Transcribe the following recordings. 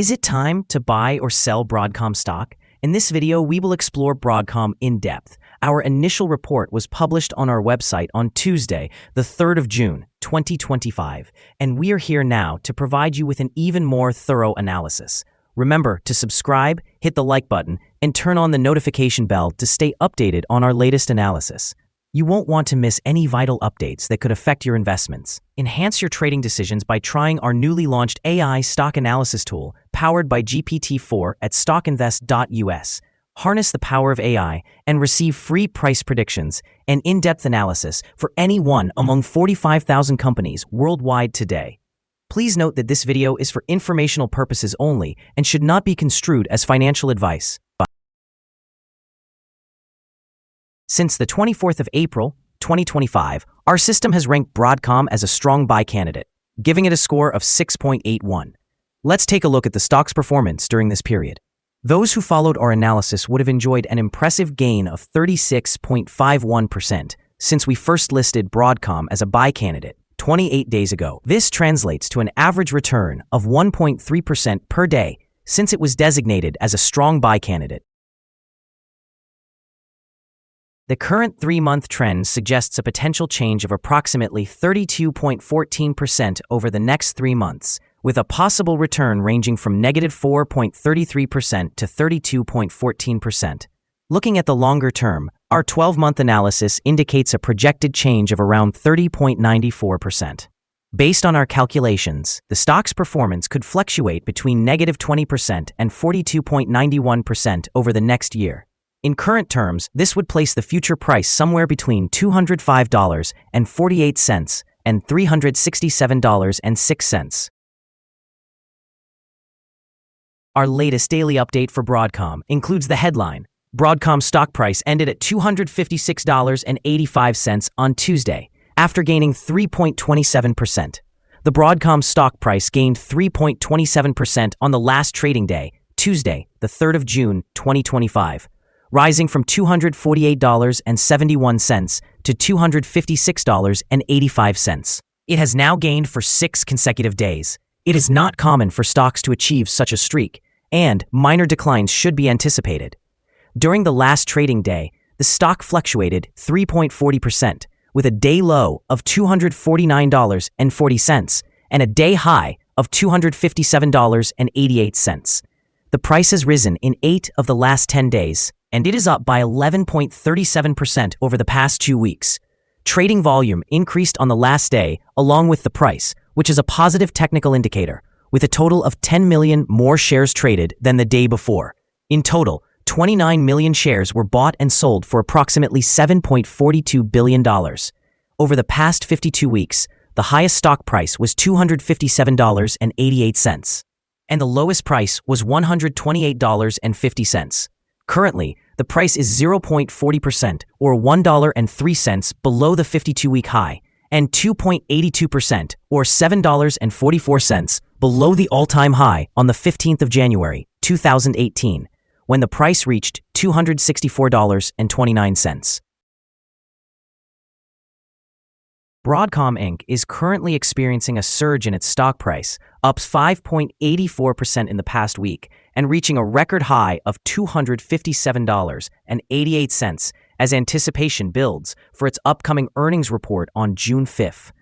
Is it time to buy or sell Broadcom stock? In this video, we will explore Broadcom in depth. Our initial report was published on our website on Tuesday, the 3rd of June, 2025, and we are here now to provide you with an even more thorough analysis. Remember to subscribe, hit the like button, and turn on the notification bell to stay updated on our latest analysis. You won't want to miss any vital updates that could affect your investments. Enhance your trading decisions by trying our newly launched AI stock analysis tool powered by GPT-4 at StockInvest.us. Harness the power of AI and receive free price predictions and in-depth analysis for any one among 45,000 companies worldwide today. Please note that this video is for informational purposes only and should not be construed as financial advice. Since the 24th of April, 2025, our system has ranked Broadcom as a strong buy candidate, giving it a score of 6.81. Let's take a look at the stock's performance during this period. Those who followed our analysis would have enjoyed an impressive gain of 36.51% since we first listed Broadcom as a buy candidate 28 days ago. This translates to an average return of 1.3% per day since it was designated as a strong buy candidate. The current 3-month trend suggests a potential change of approximately 32.14% over the next 3 months, with a possible return ranging from negative 4.33% to 32.14%. Looking at the longer term, our 12-month analysis indicates a projected change of around 30.94%. Based on our calculations, the stock's performance could fluctuate between negative 20% and 42.91% over the next year. In current terms, this would place the future price somewhere between $205.48 and $367.06. Our latest daily update for Broadcom includes the headline: Broadcom stock price ended at $256.85 on Tuesday, after gaining 3.27%. The Broadcom stock price gained 3.27% on the last trading day, Tuesday, the 3rd of June, 2025. Rising from $248.71 to $256.85. It has now gained for 6 consecutive days. It is not common for stocks to achieve such a streak, and minor declines should be anticipated. During the last trading day, the stock fluctuated 3.40%, with a day low of $249.40 and a day high of $257.88. The price has risen in 8 of the last 10 days, and it is up by 11.37% over the past 2 weeks. Trading volume increased on the last day along with the price, which is a positive technical indicator, with a total of 10 million more shares traded than the day before. In total, 29 million shares were bought and sold for approximately $7.42 billion. Over the past 52 weeks, the highest stock price was $257.88, and the lowest price was $128.50. Currently, the price is 0.40% or $1.03 below the 52-week high, and 2.82% or $7.44 below the all-time high on the 15th of January, 2018, when the price reached $264.29. Broadcom Inc. is currently experiencing a surge in its stock price, up 5.84% in the past week, and reaching a record high of $257.88 as anticipation builds for its upcoming earnings report on June 5th.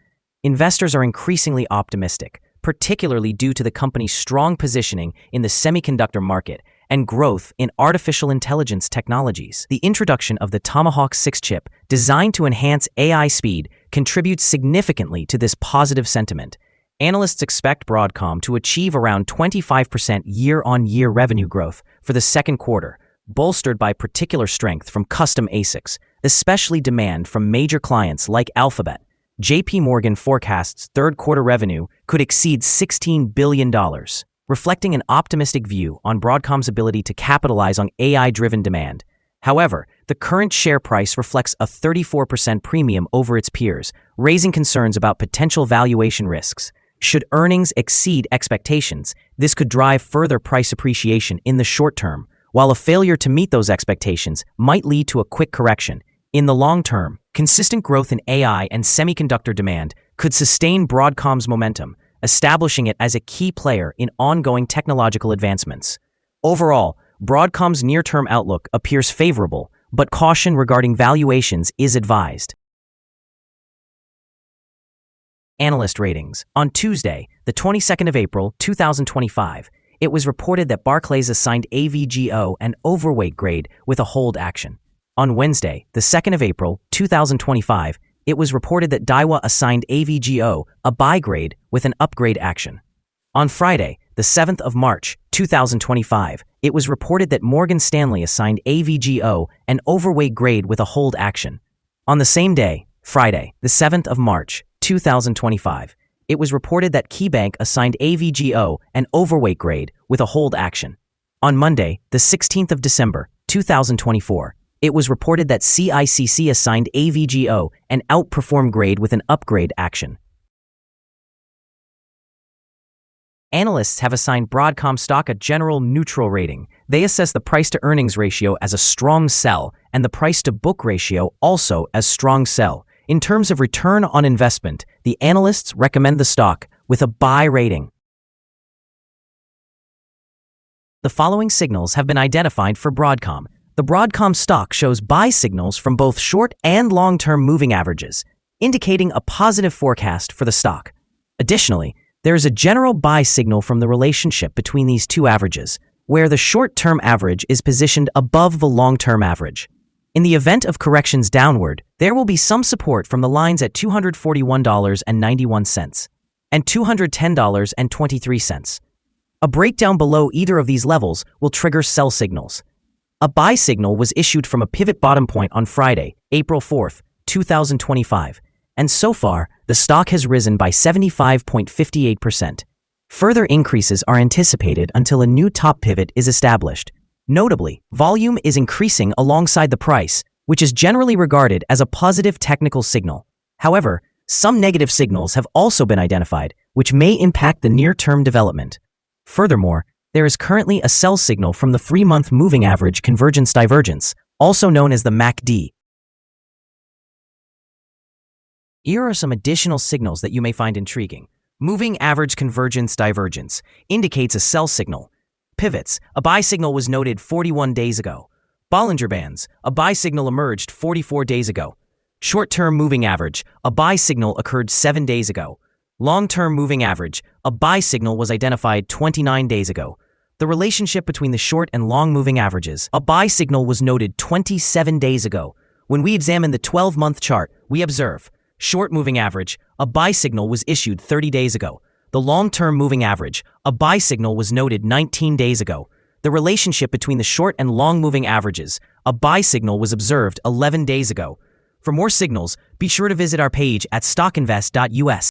Investors are increasingly optimistic, particularly due to the company's strong positioning in the semiconductor market and growth in artificial intelligence technologies. The introduction of the Tomahawk 6 chip, designed to enhance AI speed, contributes significantly to this positive sentiment. Analysts expect Broadcom to achieve around 25% year-on-year revenue growth for the second quarter, bolstered by particular strength from custom ASICs, especially demand from major clients like Alphabet. JP Morgan forecasts third-quarter revenue could exceed $16 billion, reflecting an optimistic view on Broadcom's ability to capitalize on AI-driven demand. However, the current share price reflects a 34% premium over its peers, raising concerns about potential valuation risks. Should earnings exceed expectations, this could drive further price appreciation in the short term, while a failure to meet those expectations might lead to a quick correction. In the long term, consistent growth in AI and semiconductor demand could sustain Broadcom's momentum, establishing it as a key player in ongoing technological advancements. Overall, Broadcom's near-term outlook appears favorable, but caution regarding valuations is advised. Analyst ratings. On Tuesday, the 22nd of April, 2025, it was reported that Barclays assigned AVGO an overweight grade with a hold action. On Wednesday, the 2nd of April, 2025, it was reported that Daiwa assigned AVGO a buy grade with an upgrade action. On Friday, the 7th of March, 2025, it was reported that Morgan Stanley assigned AVGO an overweight grade with a hold action. On the same day, Friday, the 7th of March, 2025, it was reported that KeyBank assigned AVGO an overweight grade with a hold action. On Monday, the 16th of December, 2024, it was reported that CICC assigned AVGO an outperform grade with an upgrade action. Analysts have assigned Broadcom stock a general neutral rating. They assess the price-to-earnings ratio as a strong sell and the price-to-book ratio also as strong sell. In terms of return on investment, the analysts recommend the stock with a buy rating. The following signals have been identified for Broadcom. The Broadcom stock shows buy signals from both short and long-term moving averages, indicating a positive forecast for the stock. Additionally, there is a general buy signal from the relationship between these two averages, where the short-term average is positioned above the long-term average. In the event of corrections downward, there will be some support from the lines at $241.91 and $210.23. A breakdown below either of these levels will trigger sell signals. A buy signal was issued from a pivot bottom point on Friday, April 4th, 2025, and so far, the stock has risen by 75.58%. Further increases are anticipated until a new top pivot is established. Notably, volume is increasing alongside the price, which is generally regarded as a positive technical signal. However, some negative signals have also been identified, which may impact the near-term development. Furthermore, there is currently a sell signal from the 3-month moving average convergence divergence, also known as the MACD. Here are some additional signals that you may find intriguing. Moving average convergence divergence indicates a sell signal. Pivots, a buy signal was noted 41 days ago. Bollinger Bands, a buy signal emerged 44 days ago. Short-term moving average, a buy signal occurred 7 days ago. Long-term moving average, a buy signal was identified 29 days ago. The relationship between the short and long moving averages, a buy signal was noted 27 days ago. When we examine the 12-month chart, we observe short moving average, a buy signal was issued 30 days ago. The long-term moving average, a buy signal was noted 19 days ago. The relationship between the short and long moving averages, a buy signal was observed 11 days ago. For more signals, be sure to visit our page at StockInvest.us.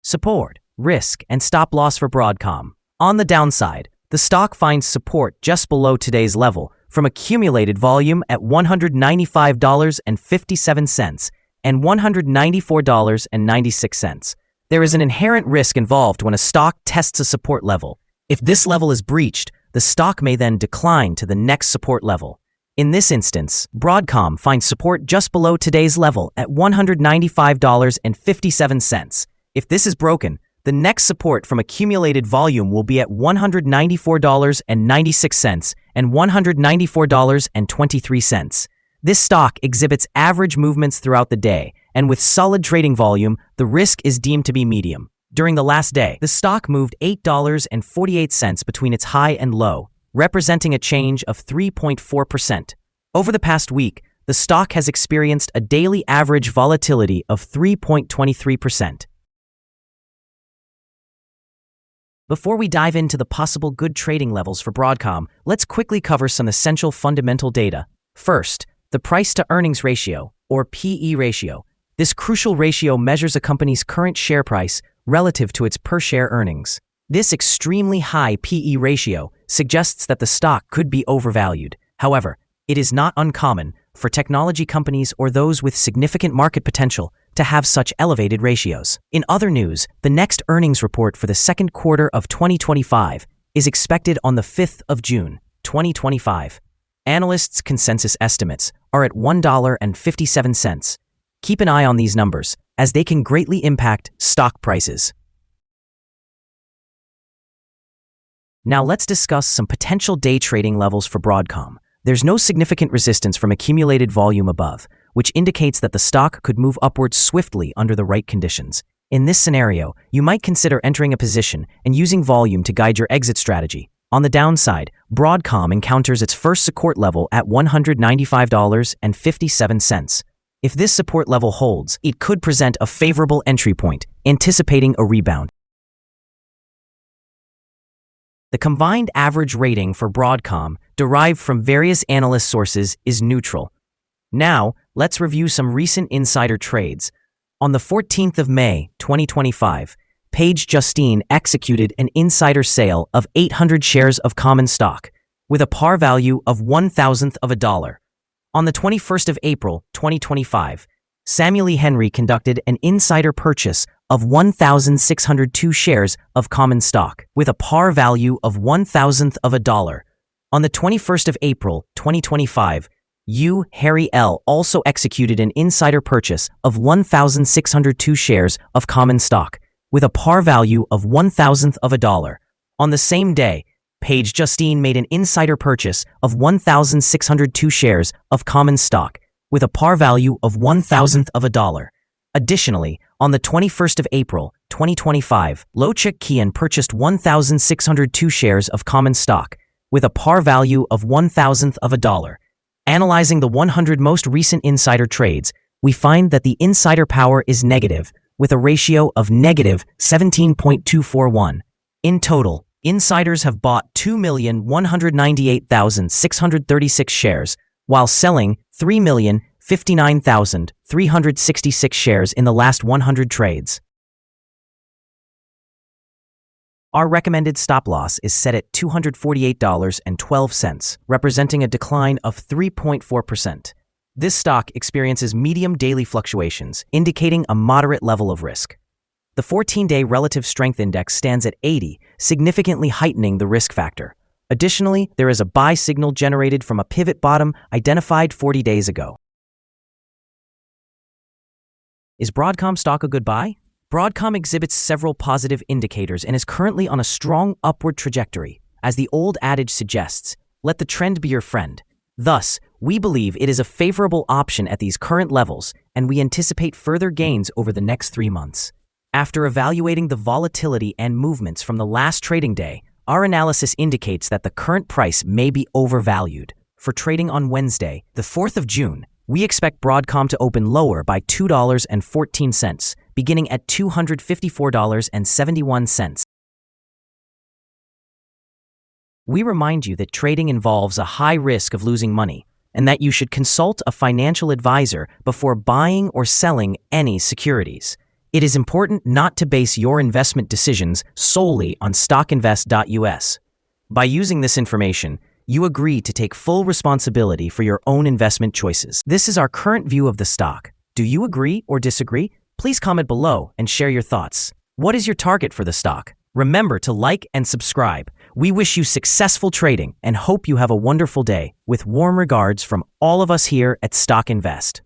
Support, risk, and stop loss for Broadcom. On the downside, the stock finds support just below today's level from accumulated volume at $195.57 and $194.96. There is an inherent risk involved when a stock tests a support level. If this level is breached, the stock may then decline to the next support level. In this instance, Broadcom finds support just below today's level at $195.57. If this is broken, the next support from accumulated volume will be at $194.96 and $194.23. This stock exhibits average movements throughout the day, and with solid trading volume, the risk is deemed to be medium. During the last day, the stock moved $8.48 between its high and low, representing a change of 3.4%. Over the past week, the stock has experienced a daily average volatility of 3.23%. Before we dive into the possible good trading levels for Broadcom, let's quickly cover some essential fundamental data. First, the price-to-earnings ratio, or PE ratio. This crucial ratio measures a company's current share price relative to its per-share earnings. This extremely high PE ratio suggests that the stock could be overvalued. However, it is not uncommon for technology companies or those with significant market potential to have such elevated ratios. In other news, the next earnings report for the second quarter of 2025 is expected on the 5th of June, 2025. Analysts' consensus estimates are at $1.57. Keep an eye on these numbers, as they can greatly impact stock prices. Now let's discuss some potential day trading levels for Broadcom. There's no significant resistance from accumulated volume above, which indicates that the stock could move upwards swiftly under the right conditions. In this scenario, you might consider entering a position and using volume to guide your exit strategy. On the downside, Broadcom encounters its first support level at $195.57. If this support level holds, it could present a favorable entry point, anticipating a rebound. The combined average rating for Broadcom, derived from various analyst sources, is neutral. Now, let's review some recent insider trades. On the 14th of May, 2025, Paige Justine executed an insider sale of 800 shares of common stock, with a par value of $1,000. On the 21st of April, 2025, Samuel E. Henry conducted an insider purchase of 1,602 shares of common stock, with a par value of $1,000. On the 21st of April, 2025, Harry L. also executed an insider purchase of 1,602 shares of common stock, with a par value of $1,000. On the same day, Paige Justine made an insider purchase of 1,602 shares of common stock, with a par value of $1,000. Additionally, on the 21st of April, 2025, Lo-Chuk Kian purchased 1,602 shares of common stock, with a par value of $1,000. Analyzing the 100 most recent insider trades, we find that the insider power is negative, with a ratio of negative 17.241. In total, insiders have bought 2,198,636 shares, while selling 3,059,366 shares in the last 100 trades. Our recommended stop loss is set at $248.12, representing a decline of 3.4%. This stock experiences medium daily fluctuations, indicating a moderate level of risk. The 14-day relative strength index stands at 80, significantly heightening the risk factor. Additionally, there is a buy signal generated from a pivot bottom identified 40 days ago. Is Broadcom stock a good buy? Broadcom exhibits several positive indicators and is currently on a strong upward trajectory. As the old adage suggests, let the trend be your friend. Thus, we believe it is a favorable option at these current levels, and we anticipate further gains over the next 3 months. After evaluating the volatility and movements from the last trading day, our analysis indicates that the current price may be overvalued. For trading on Wednesday, the 4th of June, we expect Broadcom to open lower by $2.14, beginning at $254.71. We remind you that trading involves a high risk of losing money, and that you should consult a financial advisor before buying or selling any securities. It is important not to base your investment decisions solely on StockInvest.us. By using this information, you agree to take full responsibility for your own investment choices. This is our current view of the stock. Do you agree or disagree? Please comment below and share your thoughts. What is your target for the stock? Remember to like and subscribe. We wish you successful trading and hope you have a wonderful day. With warm regards from all of us here at Stock Invest.